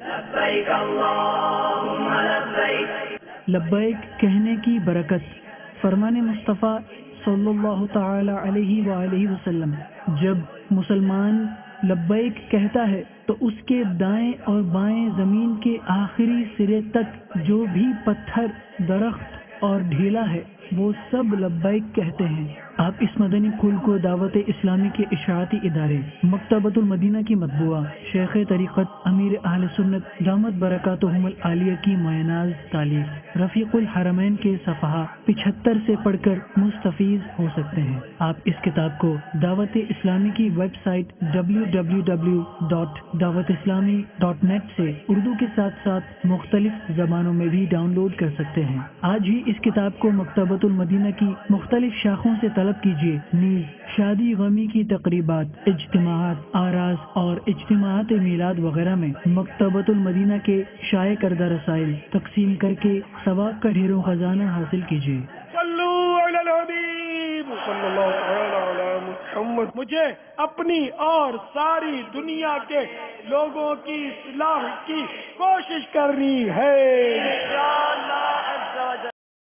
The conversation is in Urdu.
لبیک اللہم لبیک۔ لبیک کہنے کی برکت۔ فرمان مصطفیٰ صلی اللہ تعالی علیہ وآلہ وسلم، جب مسلمان لبیک کہتا ہے تو اس کے دائیں اور بائیں زمین کے آخری سرے تک جو بھی پتھر، درخت اور ڈھیلا ہے وہ سب لبیک کہتے ہیں۔ آپ اس مدنی پھول کو دعوت اسلامی کے اشاعتی ادارے مکتبۃ المدینہ کی مطبوعہ شیخ طریقت امیر اہل سنت دامت برکاتہم العالیہ کی معیناز تالیف رفیق الحرمین کے صفحہ 75 سے پڑھ کر مستفیض ہو سکتے ہیں۔ آپ اس کتاب کو دعوت اسلامی کی ویب سائٹ www.dawatIslami.net سے اردو کے ساتھ ساتھ مختلف زبانوں میں بھی ڈاؤن لوڈ کر سکتے ہیں۔ آج ہی اس کتاب کو مکتبۃ المدینہ کی مختلف شاخوں سے طلب کیجیے۔ نیز شادی غمی کی تقریبات، اجتماعات، آراز اور اجتماعات میلاد وغیرہ میں مکتبۃ المدینہ کے شائع کردہ رسائل تقسیم کر کے ثواب کا ڈھیروں خزانہ حاصل کیجیے۔ صلو علی الحبیب صلی اللہ تعالی علی محمد۔ مجھے اپنی اور ساری دنیا کے لوگوں کی اصلاح کی کوشش کرنی ہے۔ انشاءاللہ